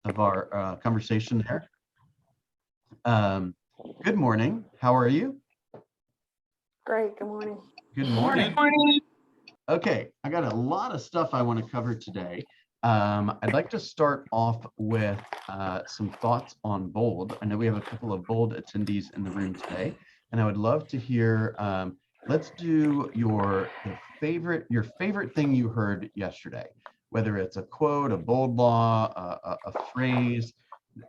of our conversation there. Um, Good morning. How are you? Great. Good morning. Good morning. Okay, I got a lot of stuff I want to cover today. I'd like to start off with some thoughts on bold. I know we have a couple of bold attendees in the room today, and I would love to hear. Let's do your favorite thing you heard yesterday, whether it's a quote, a bold law, a phrase.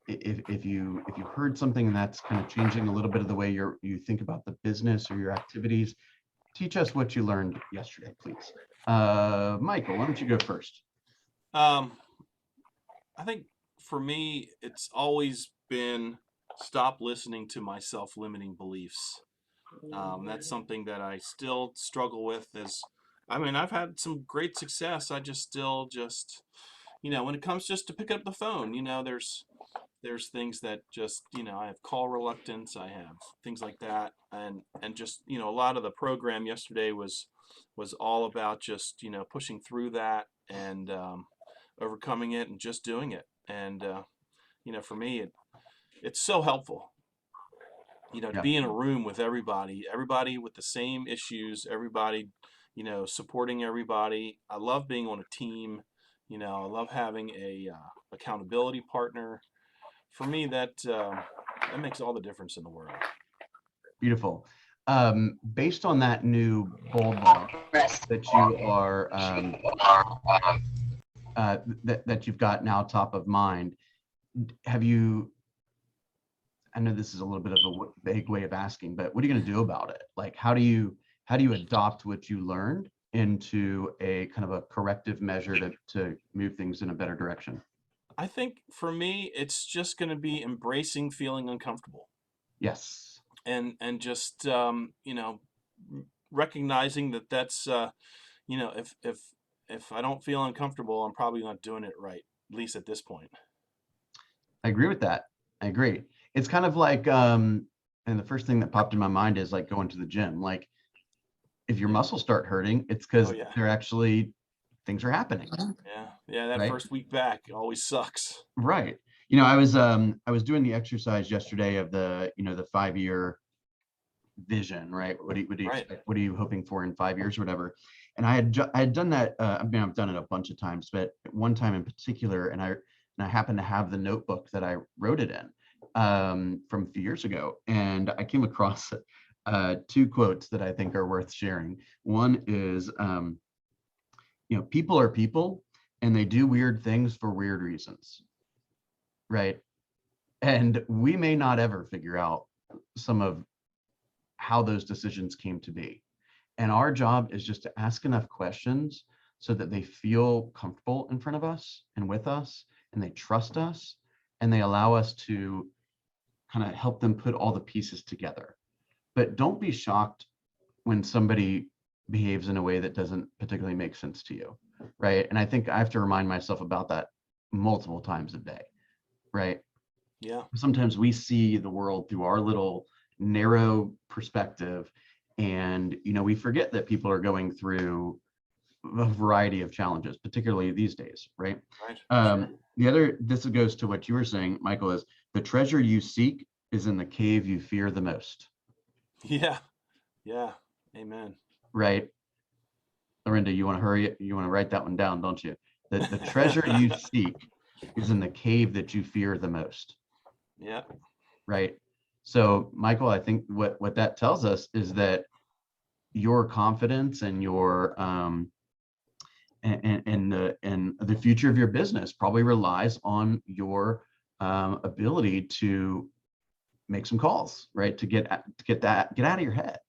If you heard something that's kind of changing a little bit of the way you think about the business or your activities, teach us what you learned yesterday, please. Michael, why don't you go first? I think for me, it's always been stop listening to my self-limiting beliefs. That's something that I still struggle with. I've had some great success. I just still when it comes just to pick up the phone, there's things that just, I have call reluctance. I have things like that, and just, a lot of the program yesterday was all about just, pushing through that and overcoming it and just doing it. And for me, it's so helpful, to Yeah. be in a room with everybody with the same issues, everybody, supporting everybody. I love being on a team. I love having a accountability partner. For me, that makes all the difference in the world. Beautiful. Based on that new bold law that you are that you've got now top of mind, have you? I know this is a little bit of a vague way of asking, but what are you going to do about it? Like, how do you adopt what you learned into a kind of a corrective measure to move things in a better direction? I think for me, it's just going to be embracing feeling uncomfortable. Yes. And just recognizing that's if I don't feel uncomfortable, I'm probably not doing it right, at least at this point. I agree with that. I agree. It's kind of like, and the first thing that popped in my mind is like going to the gym. Like, if your muscles start hurting, it's because they're actually things are happening. Yeah. That first week back always sucks. Right. I was doing the exercise yesterday of the 5-year vision, right? What do you expect? What are you hoping for in 5 years or whatever? And I had done that. I've done it a bunch of times, but one time in particular, and I happened to have the notebook that I wrote it in from a few years ago, and I came across two quotes that I think are worth sharing. One is, people are people, and they do weird things for weird reasons, right? And we may not ever figure out some of how those decisions came to be. And our job is just to ask enough questions so that they feel comfortable in front of us and with us, and they trust us, and they allow us to kind of help them put all the pieces together. But don't be shocked when somebody behaves in a way that doesn't particularly make sense to you, right? And I think I have to remind myself about that multiple times a day, right? Yeah. Sometimes we see the world through our little narrow perspective, and we forget that people are going through a variety of challenges, particularly these days, right? Right. The other, this goes to what you were saying, Michael, is the treasure you seek is in the cave you fear the most. Yeah. Amen. Right. Lorinda, you want to hurry? You want to write that one down, don't you? The treasure you seek is in the cave that you fear the most. Yeah. Right. So, Michael, I think what that tells us is that your confidence and your and the future of your business probably relies on your ability to make some calls, right? To get out of your head.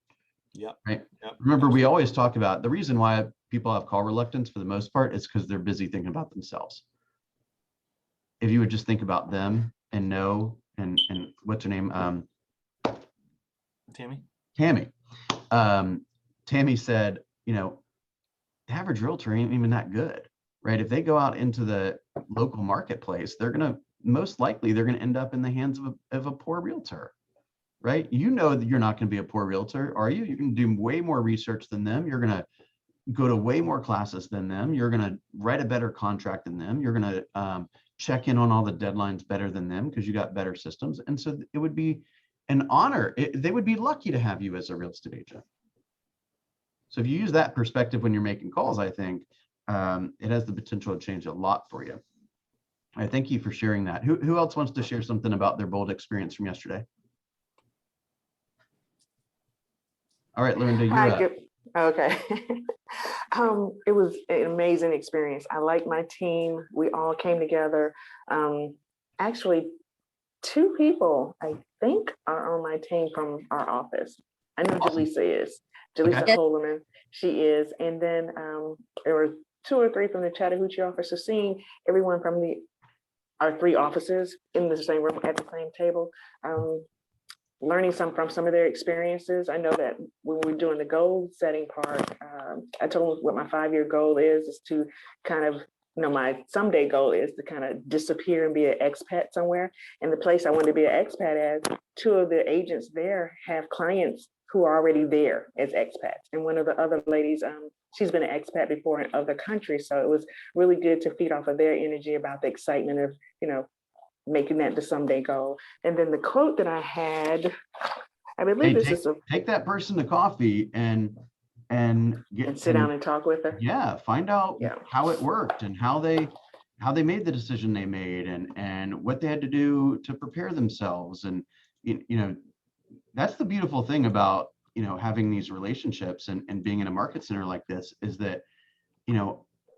Yeah. Right. Yep. Remember, we always talk about the reason why people have call reluctance for the most part is because they're busy thinking about themselves. If you would just think about them and know, and what's her name? Tammy. Tammy said, the average realtor ain't even that good, right? If they go out into the local marketplace, most likely they're gonna end up in the hands of a poor realtor, right? You know that you're not gonna be a poor realtor, are you? You're gonna do way more research than them. You're gonna go to way more classes than them. You're gonna write a better contract than them. You're gonna check in on all the deadlines better than them because you got better systems. And so it would be an honor. They would be lucky to have you as a real estate agent. So if you use that perspective when you're making calls, I think it has the potential to change a lot for you. I thank you for sharing that. Who else wants to share something about their bold experience from yesterday? All right, Lorinda, you're Hi, up. good. Okay. It was an amazing experience. I like my team. We all came together. Actually, two people I think are on my team from our office. I know Awesome. Jaleesa is. Jaleesa Okay. Holloman, she is. And then there were 2 or 3 from the Chattahoochee office. So seeing everyone from our 3 offices in the same room at the same table, learning from some of their experiences. I know that when we're doing the goal setting part, I told them what my 5-year goal is to kind of, my someday goal is to kind of disappear and be an expat somewhere. And the place I want to be an expat at, 2 of the agents there have clients who are already there as expats. And one of the other ladies, she's been an expat before in other countries. So it was really good to feed off of their energy about the excitement of, making that the someday goal. And then the quote that I had, I believe Hey, this is take that person to coffee and sit down and talk with her. Yeah, find out Yeah. how it worked and how they made the decision they made and what they had to do to prepare themselves. And that's the beautiful thing about having these relationships and being in a market center like this is that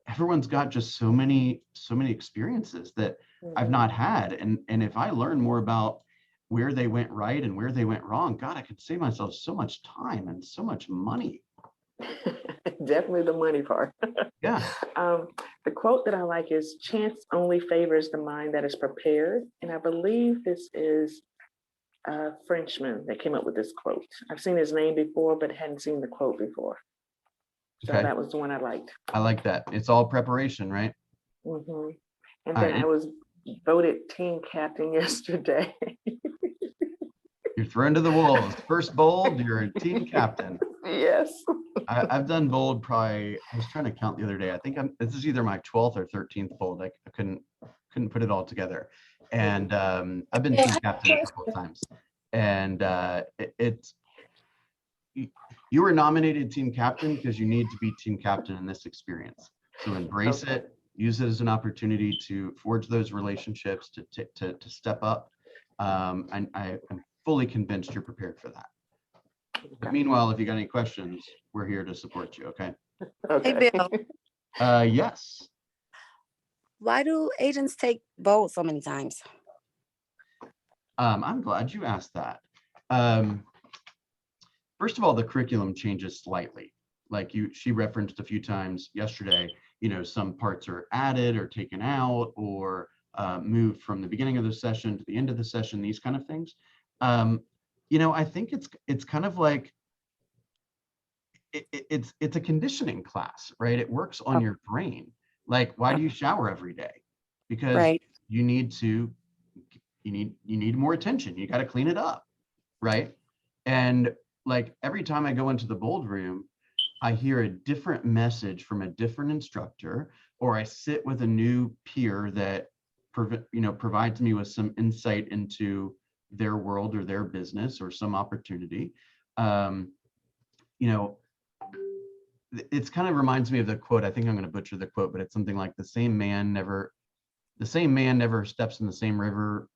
everyone's got just so many experiences that I've not had. And if I learn more about where they went right and where they went wrong, God, I could save myself so much time and so much money. Definitely the money part. Yeah. The quote that I like is, "Chance only favors the mind that is prepared." And I believe this is a Frenchman that came up with this quote. I've seen his name before, but hadn't seen the quote before. So Okay. that was the one I liked. I like that. It's all preparation, right? Mm-hmm. And All then right. I was voted team captain yesterday. You're thrown to the wolves. First bold, you're a team captain. Yes. I've done bold probably, I was trying to count the other day. I think this is either my 12th or 13th bold. I couldn't put it all together. And I've been team captain a couple of times. And you were nominated team captain because you need to be team captain in this experience. So embrace it, use it as an opportunity to forge those relationships, to step up. And I am fully convinced you're prepared for that. But meanwhile, if you got any questions, we're here to support you. Okay. Okay. Hey, Bill, Yes. why do agents take bold so many times? I'm glad you asked that. First of all, the curriculum changes slightly. Like she referenced a few times yesterday, some parts are added or taken out or moved from the beginning of the session to the end of the session, these kind of things. I think it's kind of like it's a conditioning class, right? It works on your brain. Like, why do you shower every day? Because Right. you need more attention. You got to clean it up, right? And like every time I go into the bold room, I hear a different message from a different instructor, or I sit with a new peer that provides me with some insight into their world or their business or some opportunity. It's kind of reminds me of the quote. I think I'm going to butcher the quote, but it's something like the same man never steps in the same river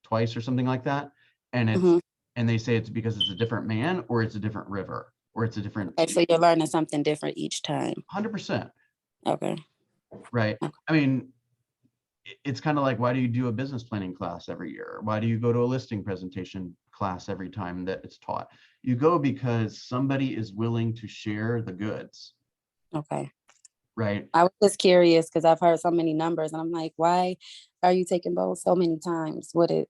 twice or something like that. And and they say it's because it's a different man or it's a different river or it's a different. Okay, so you're learning something different each time. 100%. Okay. Right. I mean, it's kind of like, why do you do a business planning class every year? Why do you go to a listing presentation class every time that it's taught? You go because somebody is willing to share the goods. Okay. Right. I was just curious because I've heard so many numbers and I'm like, why are you taking bold so many times? What is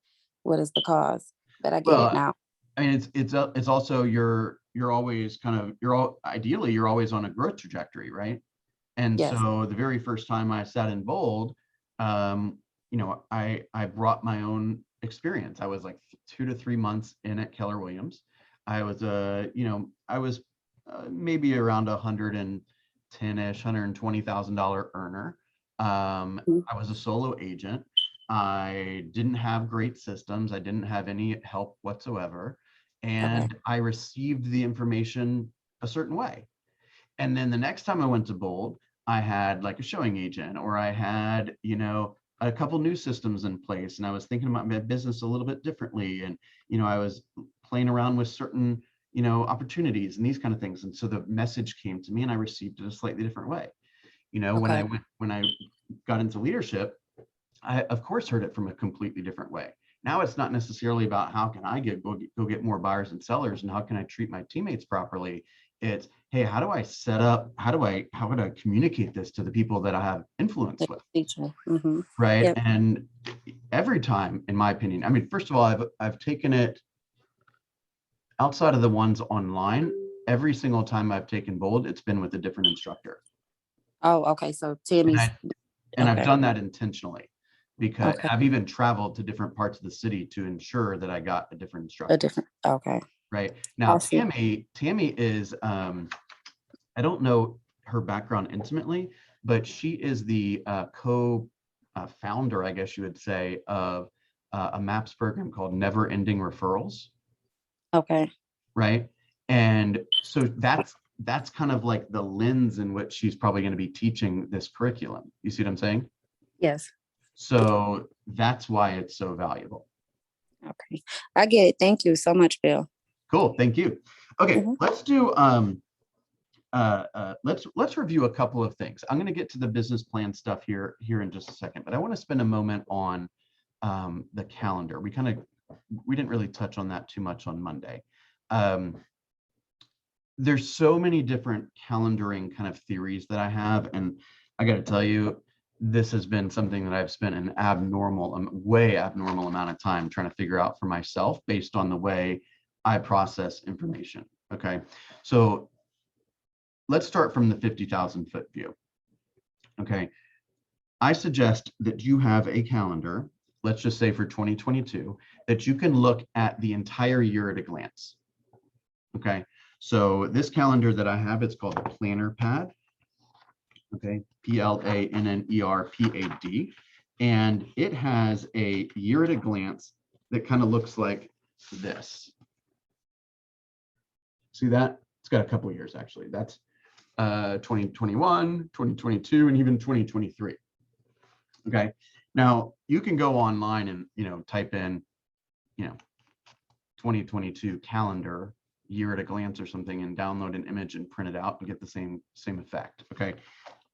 the cause? But I get it now. I mean, it's also you're always ideally you're always on a growth trajectory, right? And Yes. so the very first time I sat in bold, I brought my own experience. I was like 2 to 3 months in at Keller Williams. I was maybe around $110,000-ish, $120,000 earner. Mhm. I was a solo agent. I didn't have great systems. I didn't have any help whatsoever. Okay. And I received the information a certain way. And then the next time I went to Bold, I had like a showing agent, or I had, a couple new systems in place, and I was thinking about my business a little bit differently. And, I was playing around with certain, opportunities and these kind of things. And so the message came to me and I received it a slightly different way. Okay. When I got into leadership, I of course heard it from a completely different way. Now it's not necessarily about how can I go get more buyers and sellers and how can I treat my teammates properly. It's, hey, how do I set up, how would I communicate this to the people that I have influence with, Teacher. Mm-hmm. right? Yep. And every time, in my opinion, I mean, first of all, I've taken it outside of the ones online. Every single time I've taken Bold, it's been with a different instructor. Oh, okay. So And Tammy's I've okay. done that intentionally, because Okay. I've even traveled to different parts of the city to ensure that I got a different A instructor. different. Okay. Right now, Awesome. Tammy is, I don't know her background intimately, but she is the co-founder, I guess you would say, of a MAPS program called Never Ending Referrals. Okay. Right. And so that's kind of like the lens in which she's probably going to be teaching this curriculum. You see what I'm saying? Yes. So that's why it's so valuable. Okay. I get it. Thank you so much, Bill. Cool. Thank you. Okay, Mhm. let's do let's review a couple of things. I'm going to get to the business plan stuff here in just a second, but I want to spend a moment on the calendar. We didn't really touch on that too much on Monday. There's so many different calendaring kind of theories that I have, and I got to tell you, this has been something that I've spent an way abnormal amount of time trying to figure out for myself based on the way I process information. Okay, so let's start from the 50,000-foot view. Okay, I suggest that you have a calendar, let's just say for 2022, that you can look at the entire year at a glance. Okay, so this calendar that I have, it's called a planner pad. Okay, PLANNERPAD. And it has a year at a glance that kind of looks like this. See that? It's got a couple of years actually. That's 2021, 2022, and even 2023. Okay, now you can go online and type in 2022 calendar year at a glance or something and download an image and print it out and get the same effect. Okay,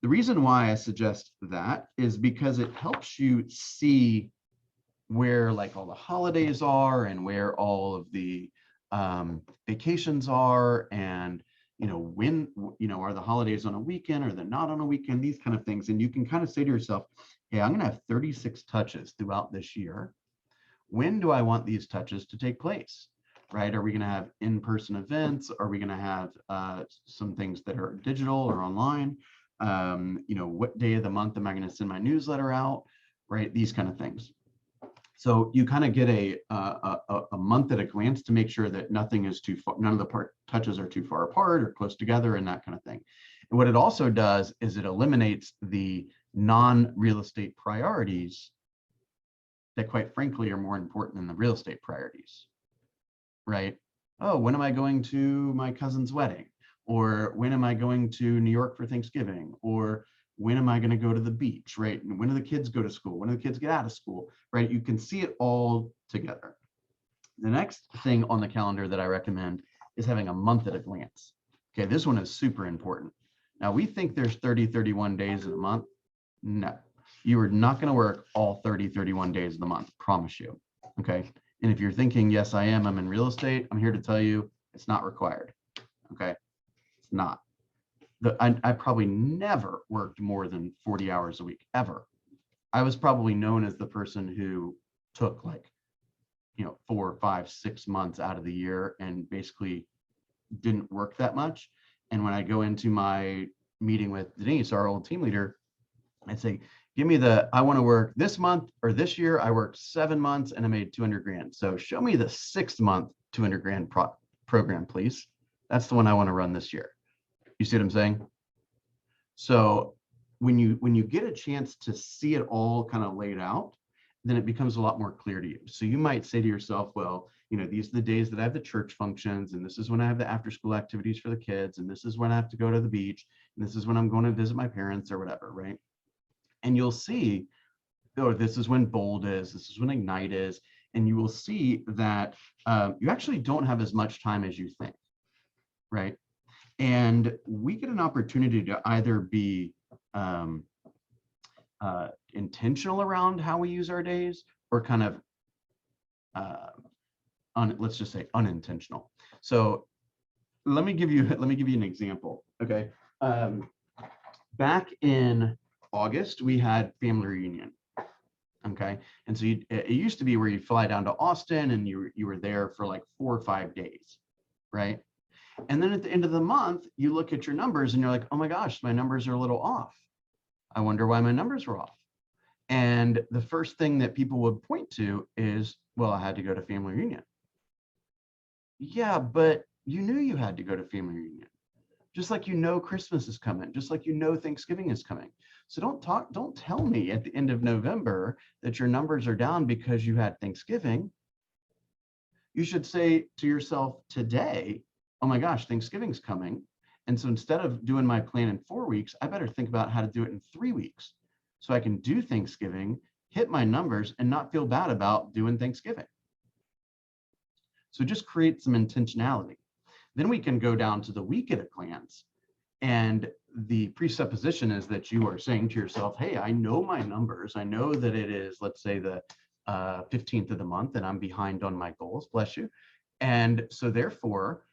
the reason why I suggest that is because it helps you see where like all the holidays are and where all of the vacations are, and when are the holidays on a weekend or they're not on a weekend, these kind of things. And you can kind of say to yourself, hey, I'm going to have 36 touches throughout this year. When do I want these touches to take place? Right? Are we going to have in-person events? Are we going to have some things that are digital or online? What day of the month am I going to send my newsletter out? Right? These kind of things. So you kind of get a month at a glance to make sure that nothing is too far, none of the touches are too far apart or close together and that kind of thing. And what it also does is it eliminates the non-real estate priorities that quite frankly are more important than the real estate priorities, right? Oh, when am I going to my cousin's wedding? Or when am I going to New York for Thanksgiving? Or when am I going to go to the beach, right? And when do the kids go to school? When do the kids get out of school, right? You can see it all together. The next thing on the calendar that I recommend is having a month at a glance. Okay, this one is super important. Now we think there's 30, 31 days in a month. No, you are not going to work all 30, 31 days of the month, promise you. Okay, and if you're thinking, yes, I am, I'm in real estate, I'm here to tell you it's not required. Okay, it's not. I probably never worked more than 40 hours a week, ever. I was probably known as the person who took like, 4, 5, 6 months out of the year and basically didn't work that much. And when I go into my meeting with Denise, our old team leader, I'd say, give me I want to work this month or this year. I worked 7 months and I made 200 grand. So show me the 6th month, 200 grand program, please. That's the one I want to run this year. You see what I'm saying? So when you get a chance to see it all kind of laid out, then it becomes a lot more clear to you. So you might say to yourself, well, these are the days that I have the church functions, and this is when I have the after school activities for the kids, and this is when I have to go to the beach, and this is when I'm going to visit my parents or whatever, right? And you'll see, oh, this is when Bold is, this is when Ignite is, and you will see that you actually don't have as much time as you think, right? And we get an opportunity to either be intentional around how we use our days, or kind of let's just say unintentional. So let me give you an example. Okay, back in August we had family reunion. Okay, and so it used to be where you fly down to Austin and you were there for like 4 or 5 days, right? And then at the end of the month, you look at your numbers and you're like, oh my gosh, my numbers are a little off. I wonder why my numbers were off. And the first thing that people would point to is, well, I had to go to family reunion. Yeah, but you knew you had to go to family reunion. Just like Christmas is coming, just like Thanksgiving is coming. So don't tell me at the end of November that your numbers are down because you had Thanksgiving. You should say to yourself today, oh my gosh, Thanksgiving's coming. And so instead of doing my plan in 4 weeks, I better think about how to do it in 3 weeks. So I can do Thanksgiving, hit my numbers, and not feel bad about doing Thanksgiving. So just create some intentionality. Then we can go down to the week at a glance. And the presupposition is that you are saying to yourself, hey, I know my numbers. I know that it is, let's say, the 15th of the month, and I'm behind on my goals, bless you. And so therefore,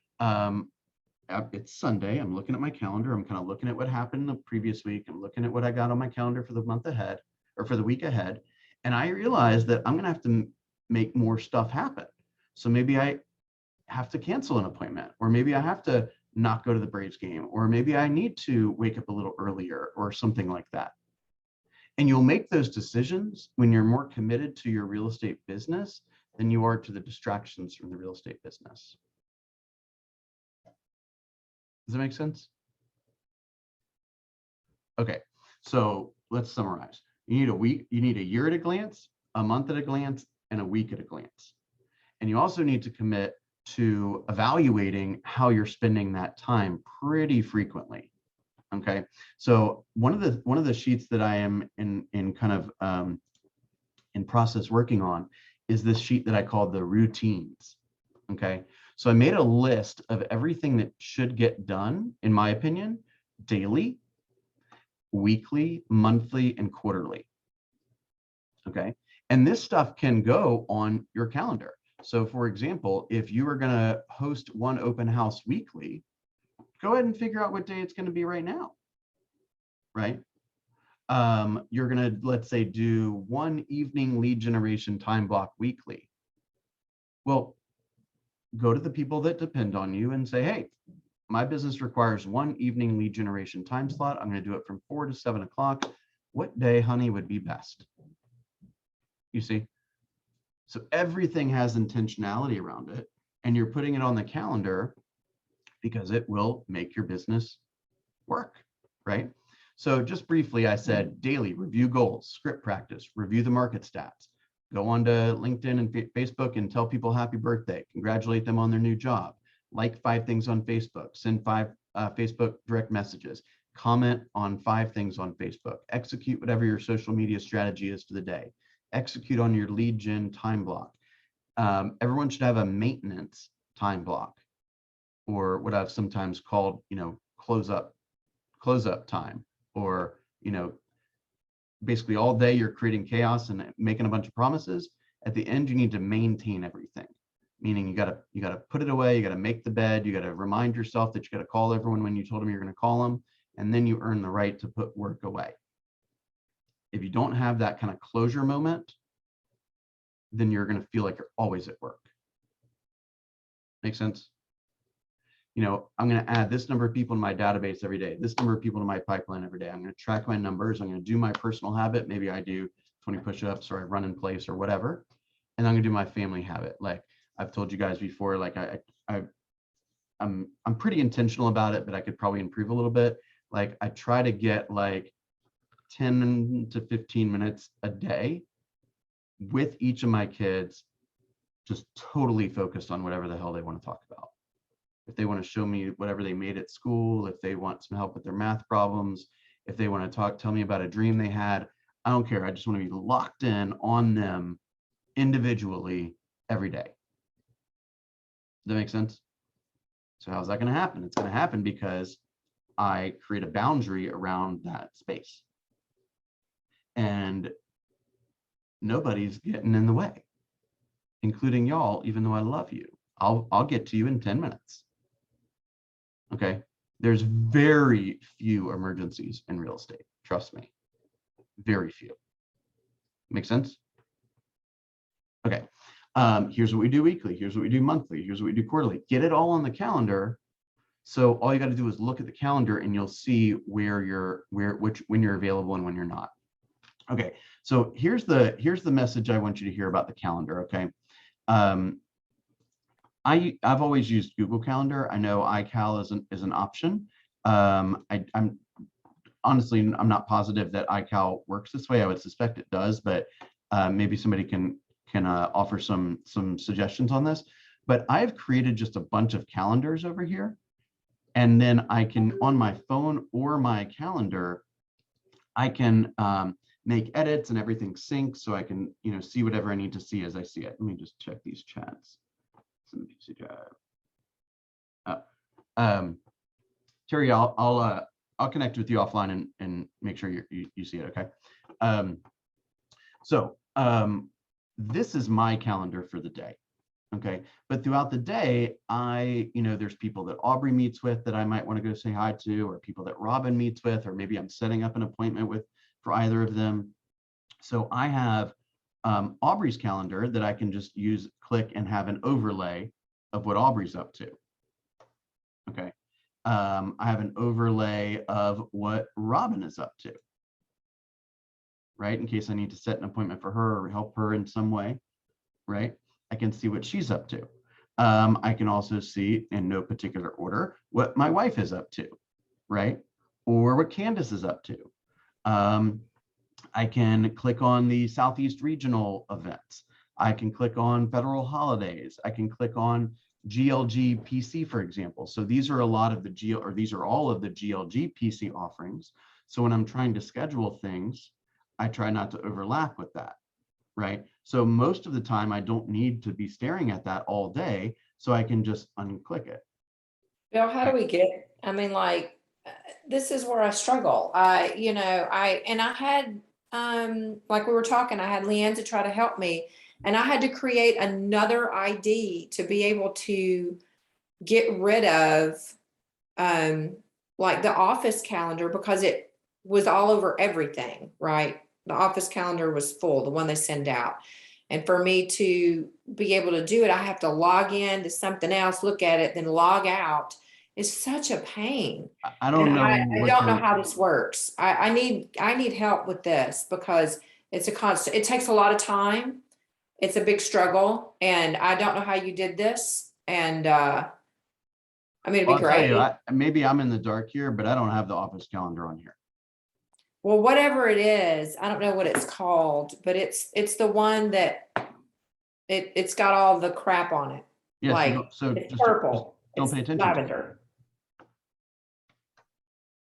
it's Sunday. I'm looking at my calendar. I'm kind of looking at what happened the previous week. I'm looking at what I got on my calendar for the month ahead, or for the week ahead. And I realize that I'm going to have to make more stuff happen. So maybe I have to cancel an appointment, or maybe I have to not go to the Braves game, or maybe I need to wake up a little earlier or something like that. And you'll make those decisions when you're more committed to your real estate business than you are to the distractions from the real estate business. Does that make sense? Okay, so let's summarize. You need a week, you need a year at a glance, a month at a glance, and a week at a glance. And you also need to commit to evaluating how you're spending that time pretty frequently. Okay, so one of the sheets that I am in kind of in process working on is this sheet that I call the routines. Okay, so I made a list of everything that should get done, in my opinion, daily, weekly, monthly, and quarterly. Okay, and this stuff can go on your calendar. So for example, if you are going to host one open house weekly, go ahead and figure out what day it's going to be right now, right? You're going to, let's say, do one evening lead generation time block weekly. Well, go to the people that depend on you and say, hey, my business requires one evening lead generation time slot. I'm going to do it from 4 to 7 o'clock. What day, honey, would be best? You see? So everything has intentionality around it, and you're putting it on the calendar because it will make your business work, right? So just briefly, I said daily review goals, script practice, review the market stats, go on to LinkedIn and Facebook and tell people happy birthday, congratulate them on their new job, like 5 things on Facebook, send 5 Facebook direct messages, comment on 5 things on Facebook, execute whatever your social media strategy is for the day, execute on your lead gen time block. Everyone should have a maintenance time block, or what I've sometimes called, close up time, or, basically all day you're creating chaos and making a bunch of promises. At the end, you need to maintain everything, meaning you gotta put it away, you gotta make the bed, you gotta remind yourself that you gotta call everyone when you told them you're gonna call them, and then you earn the right to put work away. If you don't have that kind of closure moment, then you're going to feel like you're always at work. Make sense? I'm going to add this number of people in my database every day, this number of people to my pipeline every day. I'm going to track my numbers. I'm going to do my personal habit. Maybe I do 20 push-ups, or I run in place, or whatever. And I'm going to do my family habit. Like I've told you guys before, like I'm pretty intentional about it, but I could probably improve a little bit. Like I try to get like 10 to 15 minutes a day with each of my kids, just totally focused on whatever the hell they want to talk about. If they want to show me whatever they made at school, if they want some help with their math problems, if they want to tell me about a dream they had, I don't care. I just want to be locked in on them individually every day. Does that make sense? So how's that going to happen? It's going to happen because I create a boundary around that space. And nobody's getting in the way, including y'all, even though I love you. I'll get to you in 10 minutes. Okay. There's very few emergencies in real estate. Trust me. Very few. Make sense? Okay. Here's what we do weekly. Here's what we do monthly. Here's what we do quarterly. Get it all on the calendar. So all you got to do is look at the calendar and you'll see when you're available and when you're not. Okay. So here's the message I want you to hear about the calendar. Okay. I've always used Google Calendar. I know iCal is an option. I'm honestly, I'm not positive that iCal works this way. I would suspect it does, but maybe somebody can offer some suggestions on this. But I've created just a bunch of calendars over here, and then I can, on my phone or my calendar, I can make edits and everything syncs, so I can see whatever I need to see as I see it. Let me just check these chats. Terry, I'll connect with you offline and make sure you see it. Okay. This is my calendar for the day. Okay. But throughout the day, there's people that Aubrey meets with that I might want to go say hi to, or people that Robin meets with, or maybe I'm setting up an appointment for either of them. So I have Aubrey's calendar that I can just click and have an overlay of what Aubrey's up to. Okay. I have an overlay of what Robin is up to, right? In case I need to set an appointment for her or help her in some way, right? I can see what she's up to. I can also see, in no particular order, what my wife is up to, right? Or what Candace is up to. I can click on the Southeast regional events. I can click on federal holidays. I can click on GLG PC, for example. So these are all of the GLG PC offerings. So when I'm trying to schedule things, I try not to overlap with that, right? So most of the time I don't need to be staring at that all day, so I can just unclick it. Bill, how do we get, this is where I struggle. I had, like we were talking, I had Leanne to try to help me, and I had to create another ID to be able to get rid of the office calendar, because it was all over everything, right? The office calendar was full, the one they send out. And for me to be able to do it, I have to log in to something else, look at it, then log out. It's such a pain. I don't know. I don't know how this works. I need help with this, because it's a constant, it takes a lot of time. It's a big struggle, and I don't know how you did this. And it'd be great. Maybe I'm in the dark here, but I don't have the office calendar on here. Well, whatever it is, I don't know what it's called, but it's the one that it's got all the crap on it. Yeah, it's purple. Don't it's pay attention. Lavender.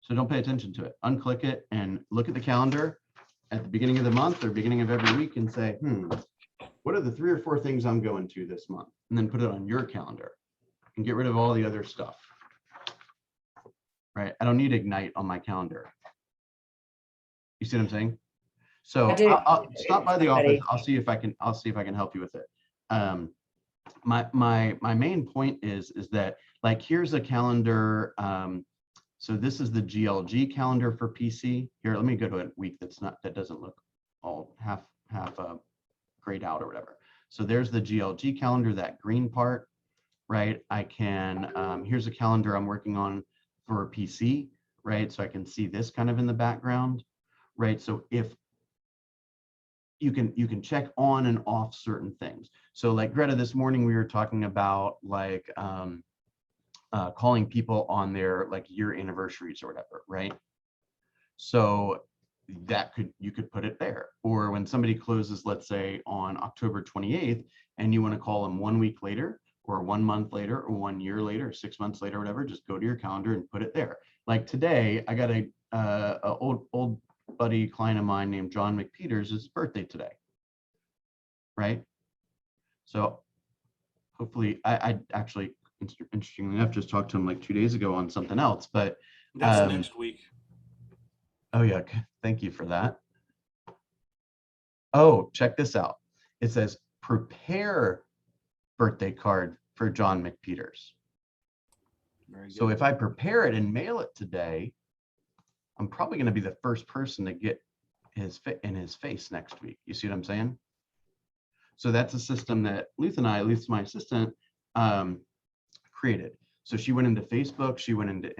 So don't pay attention to it. Unclick it and look at the calendar at the beginning of the month or beginning of every week and say, what are the 3 or 4 things I'm going to this month? And then put it on your calendar and get rid of all the other stuff. Right? I don't need Ignite on my calendar. You see what I'm saying? So I'll stop by the office. I'll see if I can help you with it. My main point is that, here's a calendar. So this is the GLG calendar for PC. Here, let me go to a week that doesn't look all half grayed out or whatever. So there's the GLG calendar, that green part, right? I can, here's a calendar I'm working on for PC, right? So I can see this kind of in the background, right? So if you can check on and off certain things. So like Greta, this morning we were talking about calling people on their year anniversaries or whatever, right? So you could put it there. Or when somebody closes, let's say on October 28th, and you want to call them 1 week later, or 1 month later, or 1 year later, or 6 months later, whatever, just go to your calendar and put it there. Like today, I got a old buddy client of mine named John McPeters' his birthday today, right? So hopefully, I actually, interestingly enough, just talked to him like 2 days ago on something else, but That's next week. oh yeah, thank you for that. Oh, check this out. It says prepare birthday card for John McPeters. Very good. So if I prepare it and mail it today, I'm probably going to be the first person to get his face next week. You see what I'm saying? So that's a system that Luth's my assistant, created. So she went into Facebook, she went into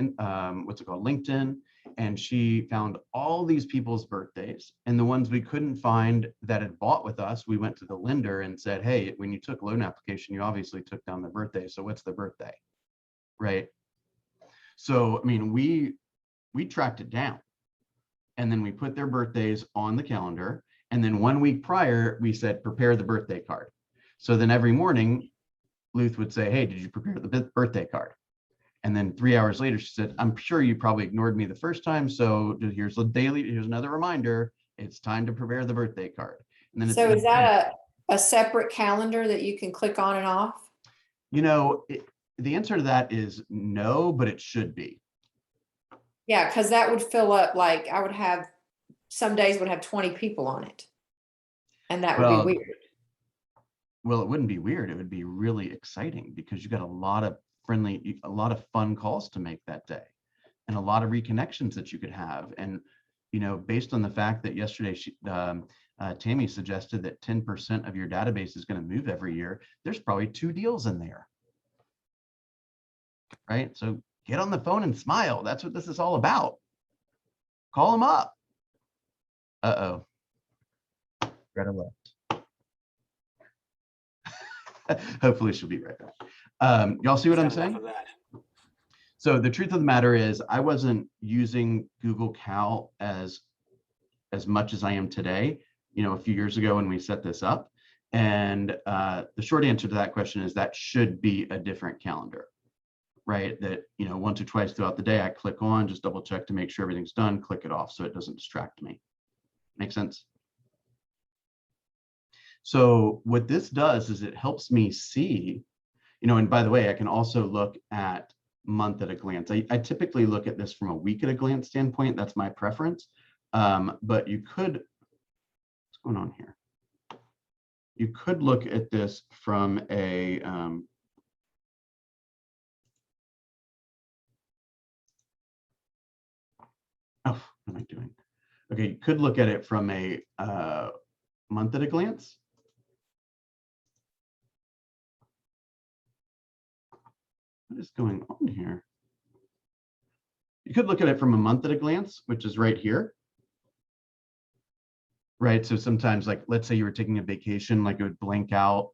what's it called, LinkedIn, and she found all these people's birthdays. And the ones we couldn't find that had bought with us, we went to the lender and said, hey, when you took loan application, you obviously took down the birthday. So what's the birthday, right? So, I mean, we tracked it down, and then we put their birthdays on the calendar. And then 1 week prior, we said, prepare the birthday card. So then every morning, Luth would say, hey, did you prepare the birthday card? And then 3 hours later, she said, I'm sure you probably ignored me the first time. So here's another reminder. It's time to prepare the birthday card. And then So is that a separate calendar that you can click on and off? You know, the answer to that is no, but it should be. Yeah, because that would fill up, like I would have, some days would have 20 people on it. And that would be weird. Well, it wouldn't be weird. It would be really exciting because you got a lot of fun calls to make that day, and a lot of reconnections that you could have. And, you know, based on the fact that yesterday Tammy suggested that 10% of your database is going to move every year, there's probably 2 deals in there, right? So get on the phone and smile. That's what this is all about. Call them up. Uh-oh. Greta left. Hopefully she'll be right back. Y'all see what I'm saying? So the truth of the matter is I wasn't using Google Cal as much as I am today, you know, a few years ago when we set this up. And the short answer to that question is that should be a different calendar, right? That, you know, once or twice throughout the day, I click on, just double check to make sure everything's done, click it off so it doesn't distract me. Make sense? So what this does is it helps me see, you know, and by the way, I can also look at month at a glance. I typically look at this from a week at a glance standpoint. That's my preference. But you could, what's going on here? You could look at this from a, oh, what am I doing? Okay, you could look at it from a month at a glance. What is going on here? You could look at it from a month at a glance, which is right here. Right, so sometimes, like, let's say you were taking a vacation, like it would blank out,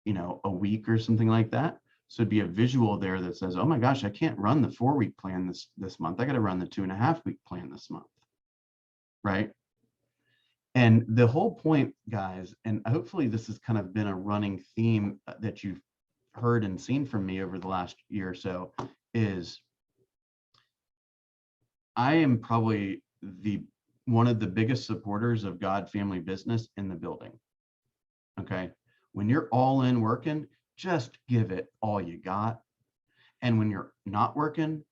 you know, a week or something like that. So it'd be a visual there that says, oh my gosh, I can't run the 4-week plan this month. I got to run the 2.5-week plan this month, right? And the whole point, guys, and hopefully this has kind of been a running theme that you've heard and seen from me over the last year or so, is I am probably one of the biggest supporters of God Family Business in the building. Okay. When you're all in working, just give it all you got. And when you're not working,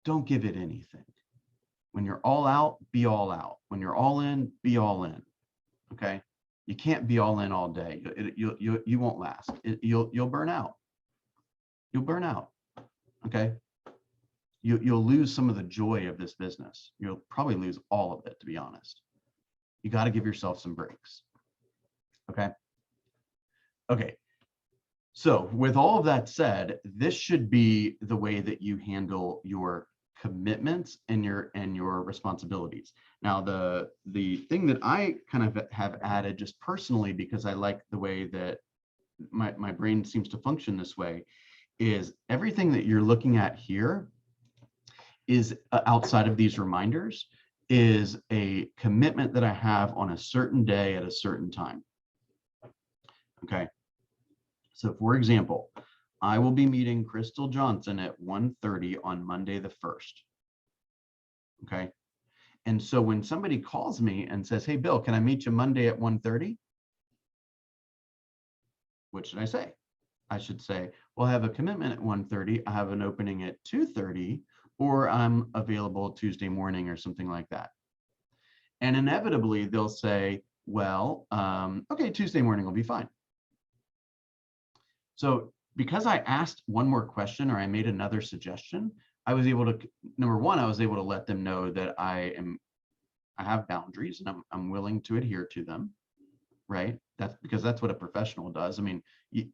don't give it anything. When you're all out, be all out. When you're all in, be all in. Okay. You can't be all in all day. You won't last. You'll burn out. You'll burn out. Okay. You'll lose some of the joy of this business. You'll probably lose all of it, to be honest. You got to give yourself some breaks. Okay. Okay. So with all of that said, this should be the way that you handle your commitments and your responsibilities. Now, the thing that I kind of have added just personally, because I like the way that my brain seems to function this way, is everything that you're looking at here is outside of these reminders is a commitment that I have on a certain day at a certain time. Okay. So for example, I will be meeting Crystal Johnson at 1:30 on Monday the 1st. Okay. And so when somebody calls me and says, hey, Bill, can I meet you Monday at 1:30? What should I say? I should say, well, I have a commitment at 1:30. I have an opening at 2:30, or I'm available Tuesday morning or something like that. And inevitably they'll say, well, okay, Tuesday morning will be fine. So because I asked one more question or I made another suggestion, I was able to, number one, I was able to let them know that I have boundaries and I'm willing to adhere to them, right? That's because that's what a professional does. I mean,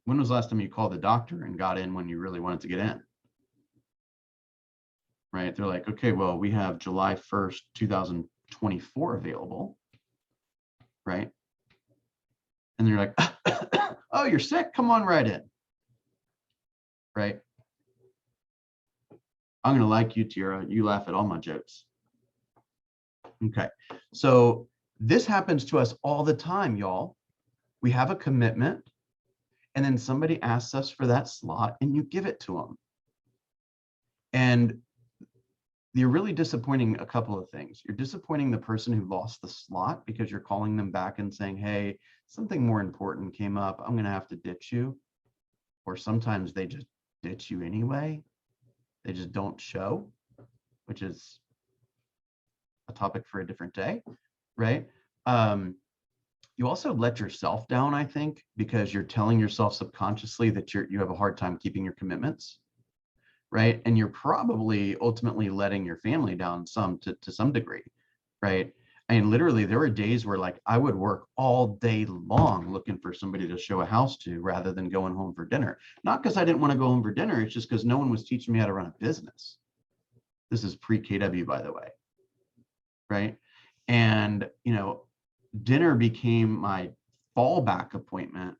when was the last time you called the doctor and got in when you really wanted to get in? Right? They're like, okay, well, we have July 1st, 2024 available, right? And they're like, oh, you're sick? Come on right in, right? I'm going to like you, Tira. You laugh at all my jokes. Okay, so this happens to us all the time, y'all. We have a commitment, and then somebody asks us for that slot, and you give it to them. And you're really disappointing a couple of things. You're disappointing the person who lost the slot because you're calling them back and saying, hey, something more important came up. I'm going to have to ditch you. Or sometimes they just ditch you anyway. They just don't show, which is a topic for a different day, right? You also let yourself down, I think, because you're telling yourself subconsciously that you have a hard time keeping your commitments, right? And you're probably ultimately letting your family down to some degree, right? I mean, literally, there were days where like I would work all day long looking for somebody to show a house to rather than going home for dinner. Not because I didn't want to go home for dinner, it's just because no one was teaching me how to run a business. This is pre-KW, by the way, right? And, you know, dinner became my fallback appointment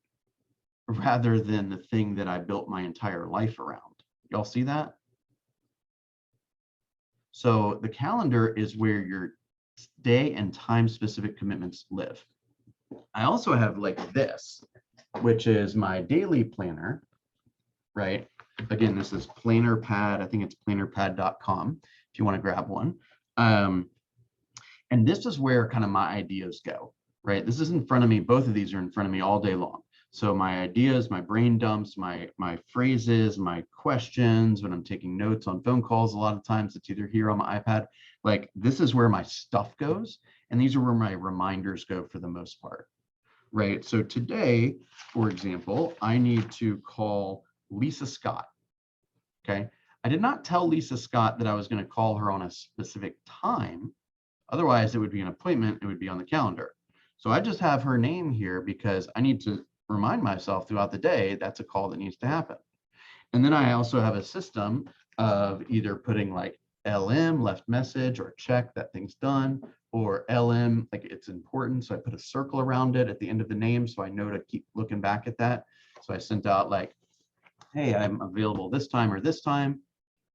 rather than the thing that I built my entire life around. Y'all see that? So the calendar is where your day and time specific commitments live. I also have like this, which is my daily planner, right? Again, this is Planner Pad. I think it's plannerpad.com if you want to grab one. And this is where kind of my ideas go, right? This is in front of me. Both of these are in front of me all day long. So my ideas, my brain dumps, my phrases, my questions, when I'm taking notes on phone calls, a lot of times it's either here on my iPad. Like this is where my stuff goes. And these are where my reminders go for the most part, right? So today, for example, I need to call Lisa Scott, okay? I did not tell Lisa Scott that I was going to call her on a specific time. Otherwise, it would be an appointment. It would be on the calendar. So I just have her name here because I need to remind myself throughout the day that's a call that needs to happen. And then I also have a system of either putting like LM, left message, or check that thing's done, or LM, like it's important. So I put a circle around it at the end of the name so I know to keep looking back at that. So I sent out like, hey, I'm available this time or this time.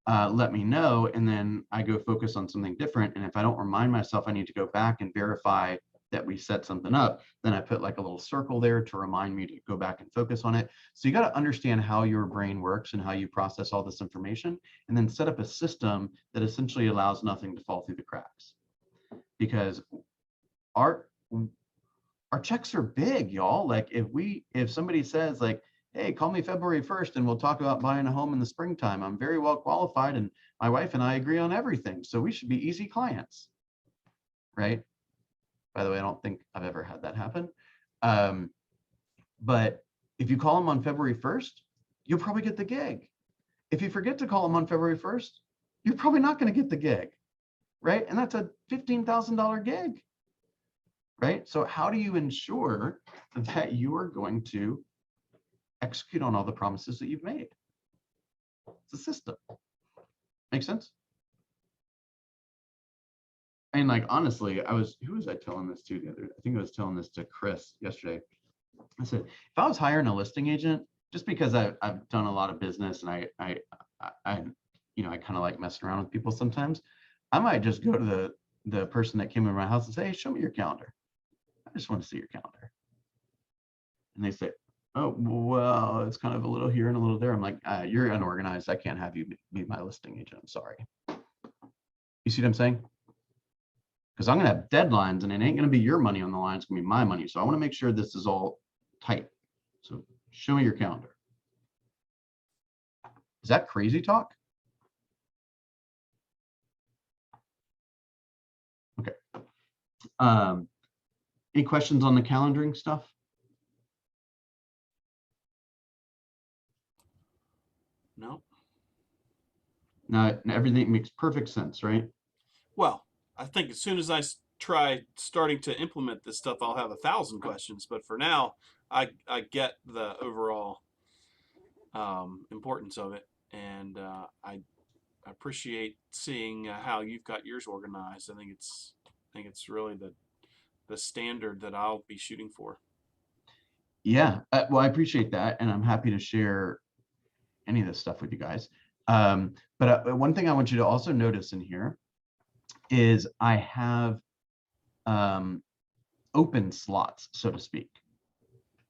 Let me know, and then I go focus on something different. And if I don't remind myself I need to go back and verify that we set something up, then I put like a little circle there to remind me to go back and focus on it. So you got to understand how your brain works and how you process all this information, and then set up a system that essentially allows nothing to fall through the cracks. Because our checks are big, y'all. Like if somebody says like, hey, call me February 1st and we'll talk about buying a home in the springtime. I'm very well qualified and my wife and I agree on everything. So we should be easy clients, right? By the way, I don't think I've ever had that happen. But if you call them on February 1st, you'll probably get the gig. If you forget to call them on February 1st, you're probably not going to get the gig, right? And that's a $15,000 gig, right? So how do you ensure that you are going to execute on all the promises that you've made? It's a system. Make sense? I mean, like, honestly, who was I telling this to the other? I think I was telling this to Chris yesterday. I said, if I was hiring a listing agent, just because I've done a lot of business and I kind of like messing around with people sometimes, I might just go to the person that came in my house and say, hey, show me your calendar. I just want to see your calendar. And they say, oh, well, it's kind of a little here and a little there. I'm like, you're unorganized. I can't have you be my listing agent. I'm sorry. You see what I'm saying? Because I'm going to have deadlines and it ain't going to be your money on the line. It's going to be my money. So I want to make sure this is all tight. So show me your calendar. Is that crazy talk? Okay. Any questions on the calendaring stuff? No. Now everything makes perfect sense, right? Well, I think as soon as I try starting to implement this stuff, I'll have 1,000 questions. But for now, I get the overall importance of it, and I appreciate seeing how you've got yours organized. I think it's really the standard that I'll be shooting for. Yeah, well, I appreciate that, and I'm happy to share any of this stuff with you guys. But one thing I want you to also notice in here is I have open slots, so to speak,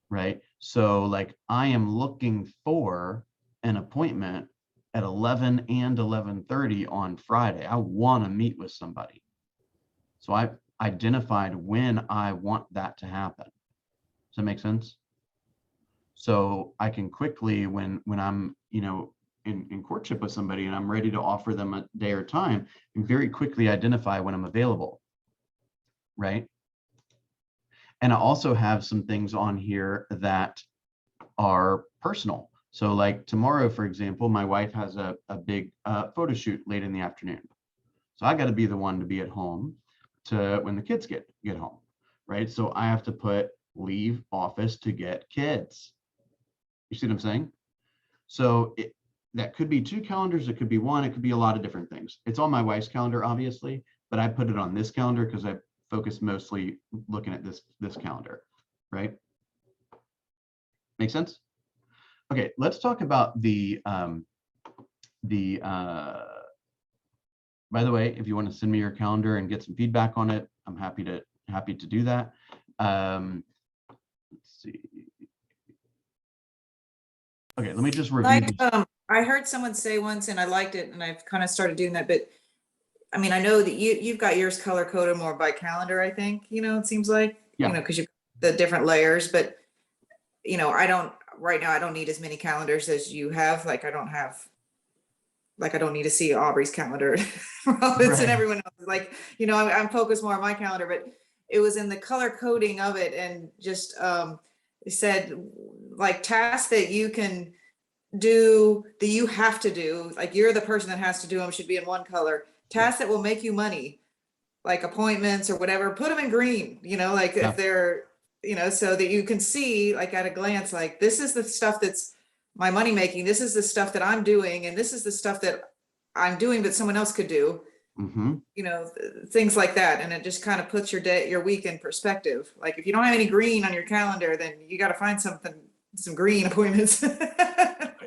right? So like I am looking for an appointment at 11 and 11:30 on Friday. I want to meet with somebody. So I identified when I want that to happen. Does that make sense? So I can quickly, when I'm, in courtship with somebody and I'm ready to offer them a day or time, and very quickly identify when I'm available, right? And I also have some things on here that are personal. So like tomorrow, for example, my wife has a big photo shoot late in the afternoon. So I got to be the one to be at home to when the kids get home, right? So I have to put leave office to get kids. You see what I'm saying? So that could be 2 calendars, it could be 1, it could be a lot of different things. It's on my wife's calendar, obviously, but I put it on this calendar because I focus mostly looking at this calendar, right? Make sense? Okay, let's talk about by the way, if you want to send me your calendar and get some feedback on it, I'm happy to do that. Let's see. Okay, let me just review these. I heard someone say once, and I liked it, and I've kind of started doing that. But I mean, I know that you've got yours color coded more by calendar. I think it seems like Yeah. because you the different layers. But I don't right now. I don't need as many calendars as you have. Like I don't need to see Aubrey's calendar, Robin's and everyone else. Like I'm focused more on my calendar, but it was in the color coding of it, and just it said like tasks that you can do that you have to do, like you're the person that has to do them, should be in one color. Tasks that will make you money, like appointments or whatever, put them in green, like if they're so that you can see like at a glance, like this is the stuff that's my money making, this is the stuff that I'm doing, and this is the stuff that I'm doing but someone else could do. Things like that. And it just kind of puts your week in perspective. Like if you don't have any green on your calendar, then you got to find some green appointments.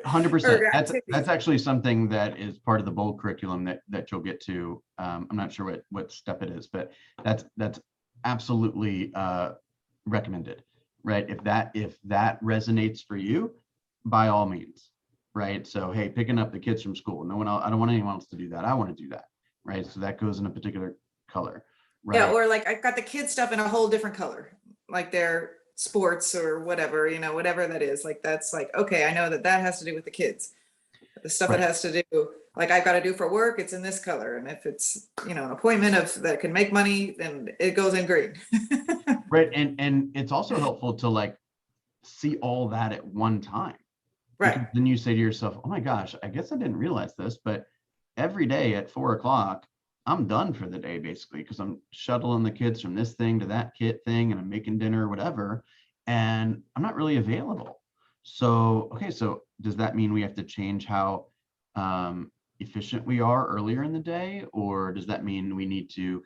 100%. That's actually something that is part of the bold curriculum that you'll get to. I'm not sure what step it is, but that's absolutely recommended, right? If that resonates for you, by all means, right? So hey, picking up the kids from school, no one else, I don't want anyone else to do that. I want to do that, right? So that goes in a particular color, right? Yeah, or like I've got the kids stuff in a whole different color, like their sports or whatever, whatever that is. Like that's like, okay, I know that has to do with the kids. The stuff that has to do, like I've got to do for work, it's in this color. And if it's, an appointment that can make money, then it goes in green. Right. And it's also helpful to like see all that at one time. Right. Because then you say to yourself, oh my gosh, I guess I didn't realize this, but every day at 4 o'clock, I'm done for the day basically, because I'm shuttling the kids from this thing to that kid thing, and I'm making dinner or whatever, and I'm not really available. So, okay, so does that mean we have to change how efficient we are earlier in the day? Or does that mean we need to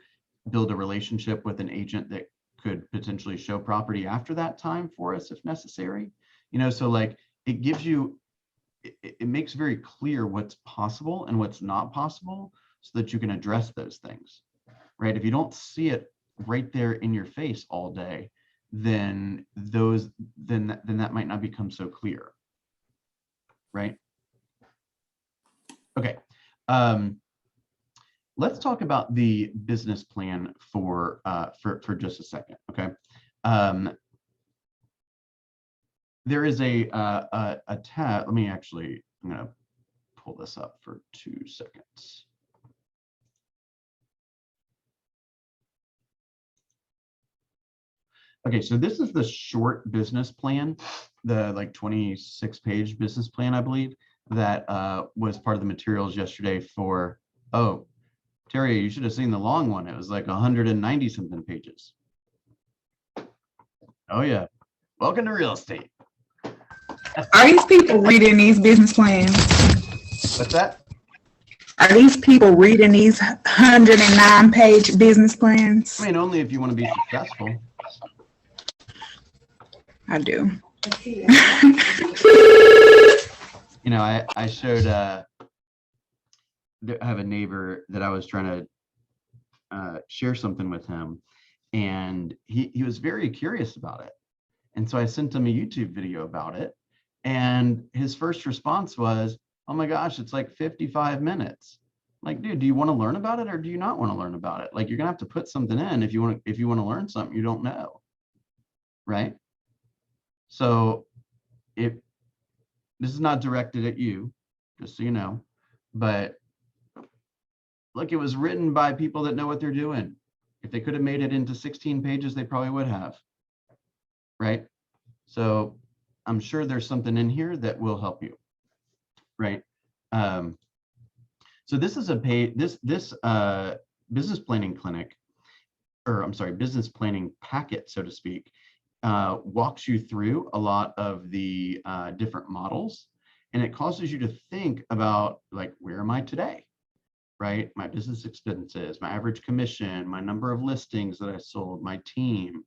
build a relationship with an agent that could potentially show property after that time for us if necessary? So like it gives you, it makes very clear what's possible and what's not possible so that you can address those things, right? If you don't see it right there in your face all day, then that might not become so clear, right? Okay. Let's talk about the business plan for just a second. Okay. There is a tab. I'm gonna pull this up for 2 seconds. Okay, so this is the short business plan, the like 26-page business plan, I believe, that was part of the materials yesterday for, oh, Terry, you should have seen the long one. It was like 190 something pages. Oh yeah, welcome to real estate. Are these people reading these business plans? What's that? Are these people reading these 109-page business plans? I mean, only if you want to be successful. I do. You know, I showed, I have a neighbor that I was trying to share something with him, and he was very curious about it. And so I sent him a YouTube video about it. And his first response was, oh my gosh, it's like 55 minutes. Like, dude, do you want to learn about it or do you not want to learn about it? Like, you're gonna have to put something in if you want to learn something you don't know, right? So this is not directed at you, just so you know, but look, it was written by people that know what they're doing. If they could have made it into 16 pages, they probably would have, right? So I'm sure there's something in here that will help you, right? So this is this business planning clinic, or I'm sorry, business planning packet, so to speak, walks you through a lot of the different models, and it causes you to think about, like, where am I today, right? My business expenses, my average commission, my number of listings that I sold, my team,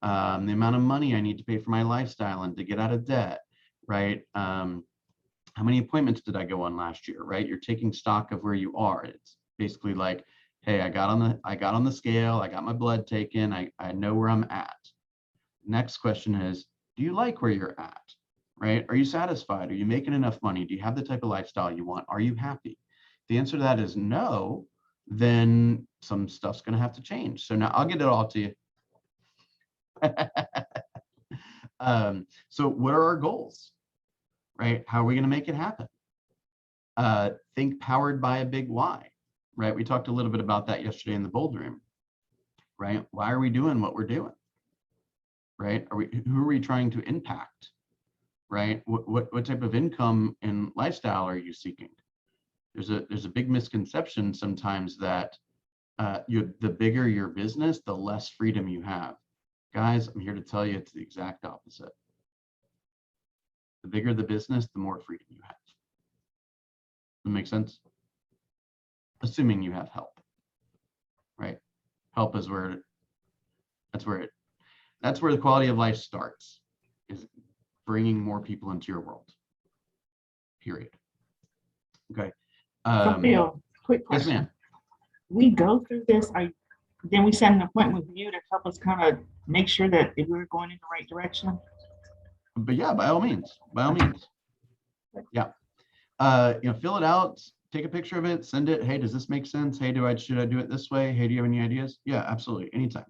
the amount of money I need to pay for my lifestyle and to get out of debt, right? How many appointments did I go on last year, right? You're taking stock of where you are. It's basically like, hey, I got on the scale, I got my blood taken, I know where I'm at. Next question is, do you like where you're at, right? Are you satisfied? Are you making enough money? Do you have the type of lifestyle you want? Are you happy? The answer to that is no, then some stuff's gonna have to change. So now I'll get it all to you. So what are our goals, right? How are we going to make it happen? Think powered by a big why, right? We talked a little bit about that yesterday in the bold room, right? Why are we doing what we're doing, right? Who are we trying to impact, right? What type of income and lifestyle are you seeking? There's a big misconception sometimes that the bigger your business, the less freedom you have. Guys, I'm here to tell you it's the exact opposite. The bigger the business, the more freedom you have. Does that make sense? Assuming you have help, right? Help is that's where the quality of life starts, is bringing more people into your world, period. Okay. So Bill, quick Yes, question. ma'am. We go through this, then we set an appointment with you to help us kind of make sure that we're going in the right direction. But yeah, by all means, yeah. Fill it out, take a picture of it, send it. Hey, does this make sense? Hey, should I do it this way? Hey, do you have any ideas? Yeah, absolutely, anytime.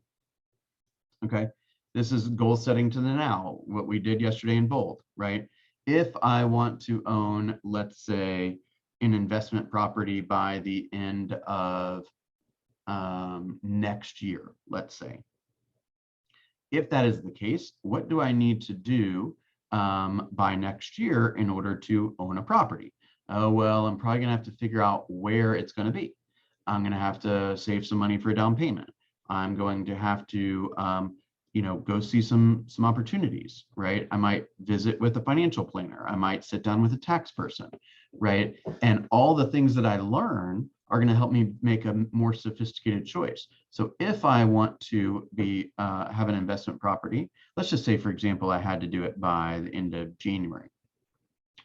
Okay, this is goal setting to the now, what we did yesterday in bold, right? If I want to own, let's say, an investment property by the end of next year, let's say. If that is the case, what do I need to do by next year in order to own a property? Oh, well, I'm probably gonna have to figure out where it's gonna be. I'm gonna have to save some money for a down payment. I'm going to have to go see some opportunities, right? I might visit with a financial planner. I might sit down with a tax person, right? And all the things that I learn are going to help me make a more sophisticated choice. So if I want to have an investment property, let's just say, for example, I had to do it by the end of January,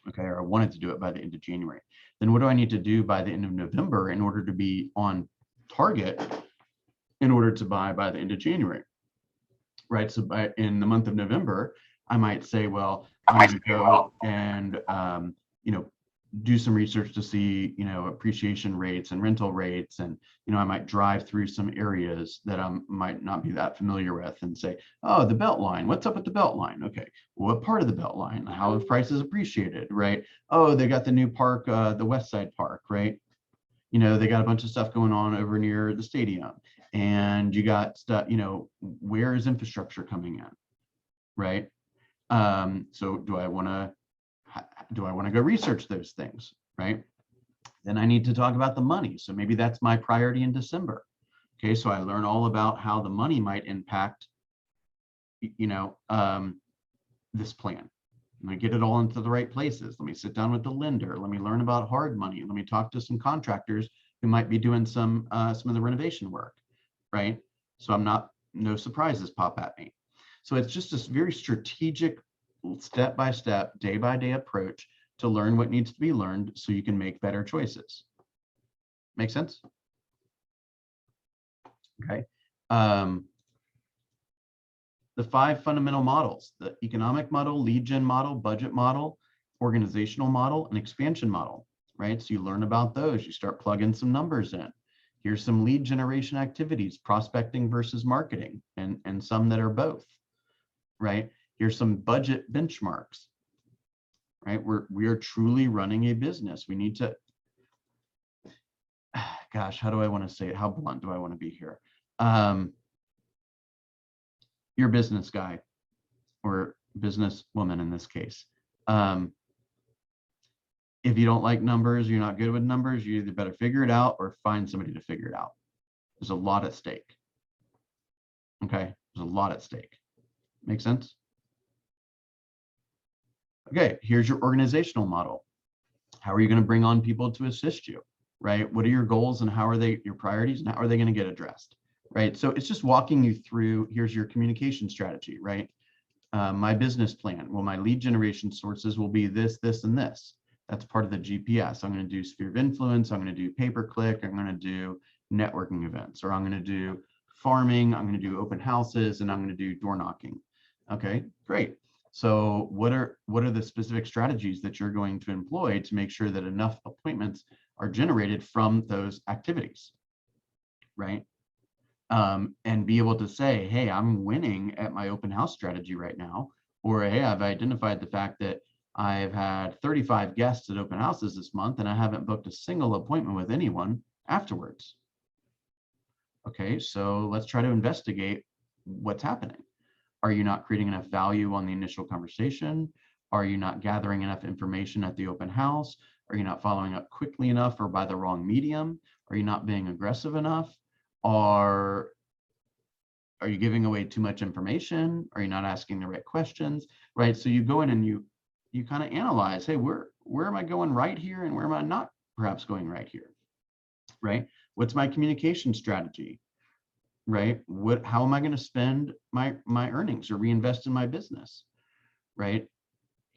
okay, or I wanted to do it by the end of January, then what do I need to do by the end of November in order to be on target in order to buy by the end of January, right? So in the month of November, I might say, well, I'm going to go and, do some research to see, appreciation rates and rental rates. And, I might drive through some areas that I might not be that familiar with and say, oh, the belt line, what's up with the belt line? Okay, what part of the belt line? How have prices appreciated, right? Oh, they got the new park, the West Side Park, right? They got a bunch of stuff going on over near the stadium, and you got stuff, where is infrastructure coming in, right? So do I want to go research those things, right? Then I need to talk about the money. So maybe that's my priority in December. Okay, so I learn all about how the money might impact, this plan. Let me get it all into the right places. Let me sit down with the lender. Let me learn about hard money. Let me talk to some contractors who might be doing some of the renovation work, right? So no surprises pop at me. So it's just this very strategic, step-by-step, day-by-day approach to learn what needs to be learned so you can make better choices. Make sense? Okay. The 5 fundamental models: the economic model, lead gen model, budget model, organizational model, and expansion model, right? So you learn about those, you start plugging some numbers in. Here's some lead generation activities, prospecting versus marketing, and some that are both, right? Here's some budget benchmarks, right? We are truly running a business. We need to, gosh, how do I want to say it? How blunt do I want to be here? You're a business guy or business woman in this case. If you don't like numbers, you're not good with numbers, you either better figure it out or find somebody to figure it out. There's a lot at stake. Okay, there's a lot at stake. Make sense? Okay, here's your organizational model. How are you going to bring on people to assist you, right? What are your goals and how are they, your priorities, and how are they going to get addressed, right? So it's just walking you through, here's your communication strategy, right? My business plan. Well, my lead generation sources will be this, this, and this. That's part of the GPS. I'm going to do sphere of influence. I'm going to do pay-per-click. I'm going to do networking events, or I'm going to do farming. I'm going to do open houses, and I'm going to do door knocking. Okay, great. So what are the specific strategies that you're going to employ to make sure that enough appointments are generated from those activities, right? And be able to say, hey, I'm winning at my open house strategy right now, or hey, I've identified the fact that I've had 35 guests at open houses this month and I haven't booked a single appointment with anyone afterwards. Okay, so let's try to investigate what's happening. Are you not creating enough value on the initial conversation? Are you not gathering enough information at the open house? Are you not following up quickly enough or by the wrong medium? Are you not being aggressive enough? Are you giving away too much information? Are you not asking the right questions? Right. So you go in and you kind of analyze, hey, where am I going right here and where am I not perhaps going right here? Right. What's my communication strategy? Right. How am I going to spend my earnings or reinvest in my business? Right.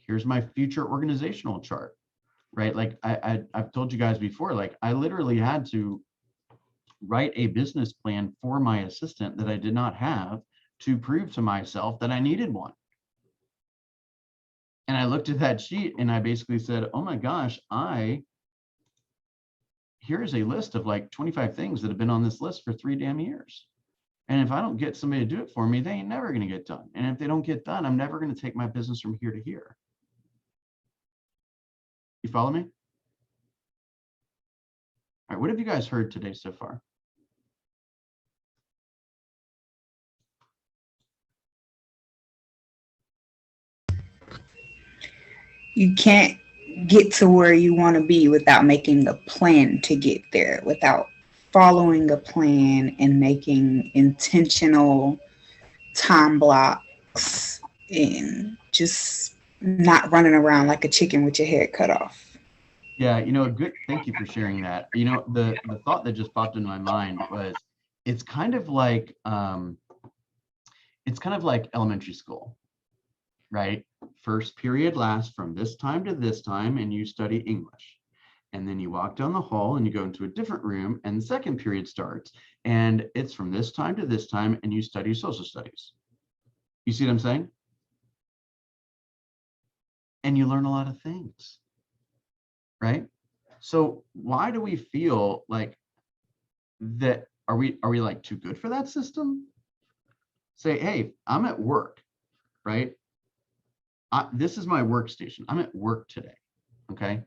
Here's my future organizational chart. Right. Like I've told you guys before, like I literally had to write a business plan for my assistant that I did not have to prove to myself that I needed one. And I looked at that sheet and I basically said, oh my gosh, here's a list of like 25 things that have been on this list for 3 damn years. And if I don't get somebody to do it for me, they ain't never going to get done. And if they don't get done, I'm never going to take my business from here to here. You follow me? All right, what have you guys heard today so far? You can't get to where you want to be without making a plan to get there, without following a plan and making intentional time blocks and just not running around like a chicken with your head cut off. Yeah, good. Thank you for sharing that. The thought that just popped into my mind was it's kind of like elementary school, right? First period lasts from this time to this time and you study English. And then you walk down the hall and you go into a different room and the second period starts. And it's from this time to this time and you study social studies. You see what I'm saying? And you learn a lot of things, right? So why do we feel like that? Are we like too good for that system? Say, hey, I'm at work, right? This is my workstation. I'm at work today, okay?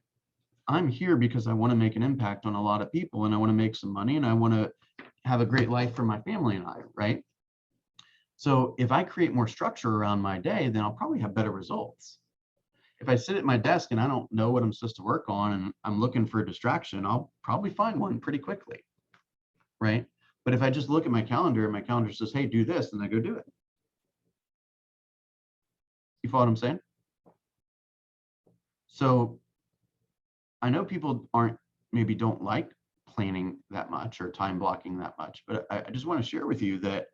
I'm here because I want to make an impact on a lot of people and I want to make some money and I want to have a great life for my family and I, right? So if I create more structure around my day, then I'll probably have better results. If I sit at my desk and I don't know what I'm supposed to work on and I'm looking for a distraction, I'll probably find one pretty quickly, right? But if I just look at my calendar and my calendar says, hey, do this, then I go do it. You follow what I'm saying? So I know people maybe don't like planning that much or time blocking that much, but I just want to share with you that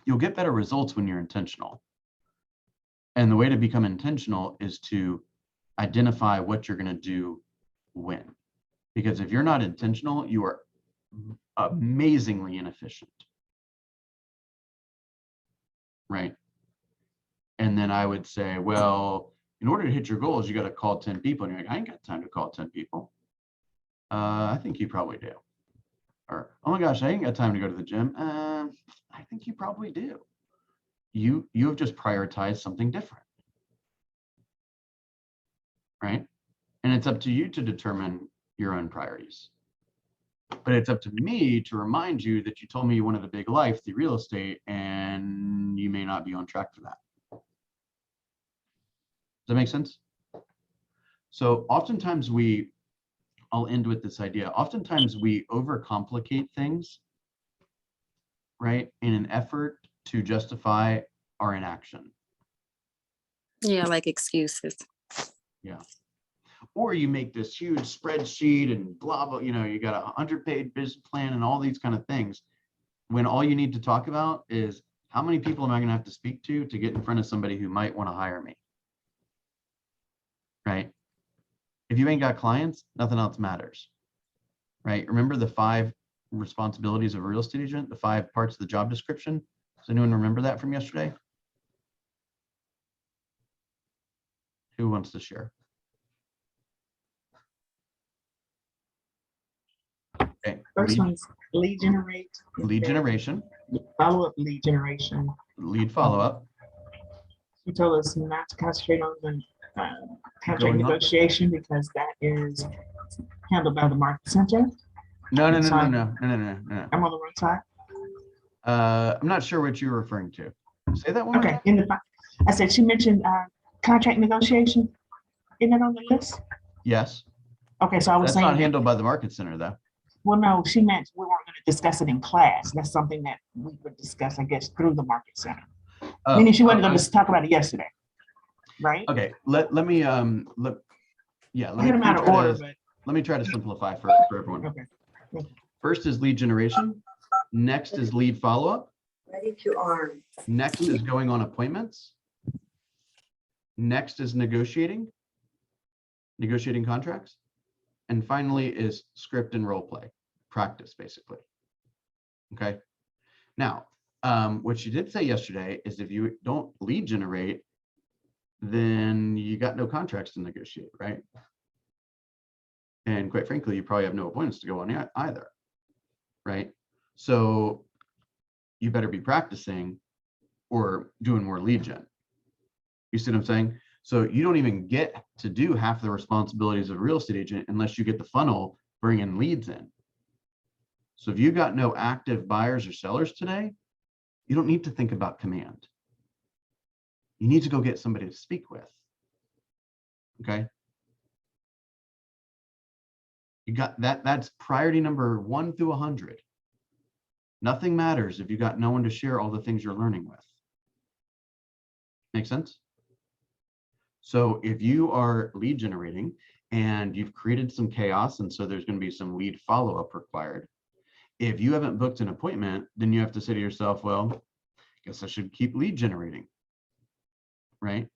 you'll get better results when you're intentional. And the way to become intentional is to identify what you're going to do when. Because if you're not intentional, you are amazingly inefficient. Right? And then I would say, well, in order to hit your goals, you got to call 10 people. And you're like, I ain't got time to call 10 people. I think you probably do. Or, oh my gosh, I ain't got time to go to the gym. I think you probably do. You have just prioritized something different. Right? And it's up to you to determine your own priorities. But it's up to me to remind you that you told me you wanted a big life through real estate and you may not be on track for that. Does that make sense? So oftentimes I'll end with this idea. Oftentimes we overcomplicate things, right, in an effort to justify our inaction. Yeah, like excuses. Yeah. Or you make this huge spreadsheet and blah, blah, you got a 100-page business plan and all these kind of things, when all you need to talk about is how many people am I going to have to speak to get in front of somebody who might want to hire me, right? If you ain't got clients, nothing else matters, right? Remember the 5 responsibilities of a real estate agent, the 5 parts of the job description? Does anyone remember that from yesterday? Who wants to share? Okay. First one's lead generate. Lead generation. Follow-up lead generation. Lead follow-up. You told us not to concentrate on the contract Going on. negotiation because that is handled by the market center. No. I'm I'm on the wrong side. I'm not sure what you're referring to. Say that one more Okay. time. I said she mentioned contract negotiation. Isn't that on the list? Yes. Okay, so I was That's saying. not handled by the market center, though. Well, no, she meant we weren't going to discuss it in class. That's something that we would discuss, I guess, through the market center. Meaning she wasn't going to talk about it yesterday, right? Okay, let me I had them out of order, but let me try to simplify for everyone. okay. First is lead generation. Next is lead follow-up. Ready to arm. Next is going on appointments. Next is negotiating contracts. And finally is script and role play, practice, basically. Okay. Now, what you did say yesterday is if you don't lead generate, then you got no contracts to negotiate, right? And quite frankly, you probably have no appointments to go on either, right? So you better be practicing or doing more lead gen. You see what I'm saying? So you don't even get to do half the responsibilities of a real estate agent unless you get the funnel bringing leads in. So if you got no active buyers or sellers today, you don't need to think about command. You need to go get somebody to speak with. Okay. You got that. That's priority number 1 through 100. Nothing matters if you got no one to share all the things you're learning with. Make sense? So if you are lead generating and you've created some chaos, and so there's going to be some lead follow-up required. If you haven't booked an appointment, then you have to say to yourself, well, I guess I should keep lead generating, right?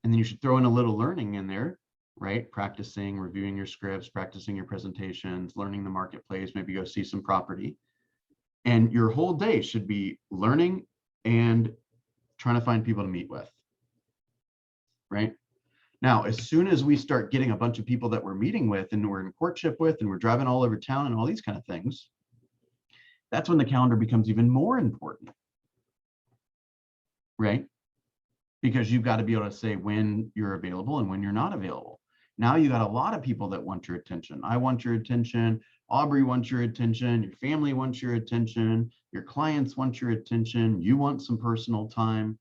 And then you should throw in a little learning in there, right? Practicing, reviewing your scripts, practicing your presentations, learning the marketplace, maybe go see some property. And your whole day should be learning and trying to find people to meet with, right? Now, as soon as we start getting a bunch of people that we're meeting with and we're in courtship with and we're driving all over town and all these kind of things, that's when the calendar becomes even more important, right? Because you've got to be able to say when you're available and when you're not available. Now you got a lot of people that want your attention. I want your attention. Aubrey wants your attention. Your family wants your attention. Your clients want your attention. You want some personal time.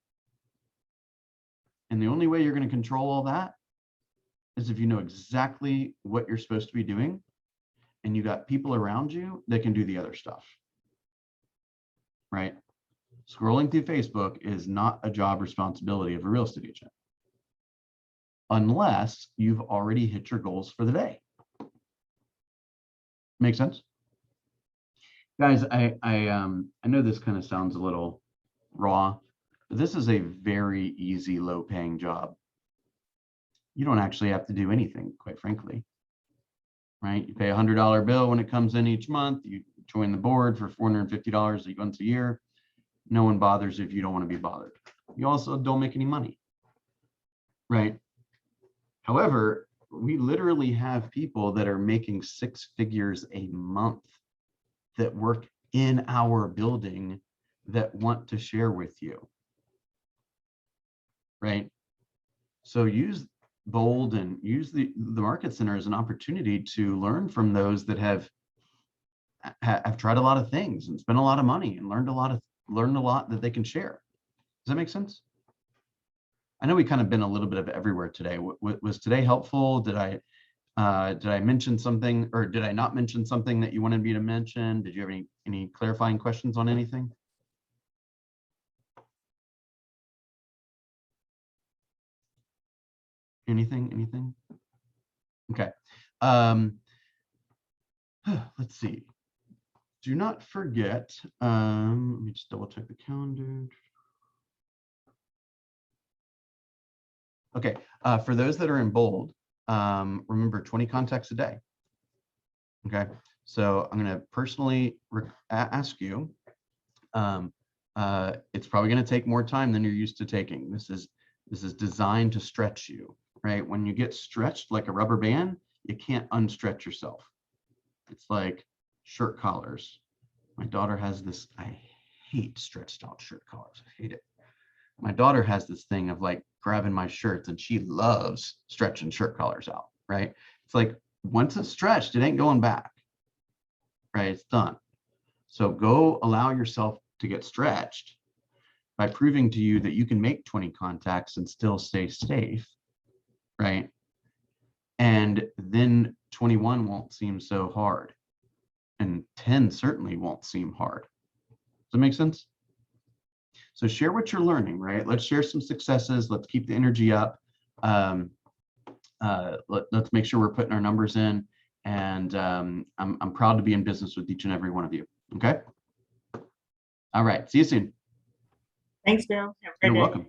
And the only way you're going to control all that is if you know exactly what you're supposed to be doing and you got people around you that can do the other stuff, right? Scrolling through Facebook is not a job responsibility of a real estate agent unless you've already hit your goals for the day. Make sense? Guys, I know this kind of sounds a little raw, but this is a very easy, low-paying job. You don't actually have to do anything, quite frankly, right? You pay a $100 bill when it comes in each month. You join the board for $450 once a year. No one bothers if you don't want to be bothered. You also don't make any money, right? However, we literally have people that are making 6 figures a month that work in our building that want to share with you, right? So use Bold and use the Market Center as an opportunity to learn from those that have tried a lot of things and spent a lot of money and learned a lot that they can share. Does that make sense? I know we kind of been a little bit of everywhere today. Was today helpful? Did I mention something, or did I not mention something that you wanted me to mention? Did you have any clarifying questions on anything? Anything? Okay. Let's see. Do not forget, let me just double check the calendar. Okay, for those that are in Bold, remember 20 contacts a day. Okay, so I'm gonna personally ask you, it's probably gonna take more time than you're used to taking. This is designed to stretch you, right? When you get stretched like a rubber band, you can't unstretch yourself. It's like shirt collars. My daughter has this, I hate stretched out shirt collars, I hate it. My daughter has this thing of like grabbing my shirts and she loves stretching shirt collars out, right? It's like, once it's stretched, it ain't going back, right? It's done. So go allow yourself to get stretched by proving to you that you can make 20 contacts and still stay safe, right? And then 21 won't seem so hard. And 10 certainly won't seem hard. Does that make sense? So share what you're learning, right? Let's share some successes. Let's keep the energy up. Let's make sure we're putting our numbers in. And I'm proud to be in business with each and every one of you. Okay. All right. See you soon. Thanks, Bill. You're welcome.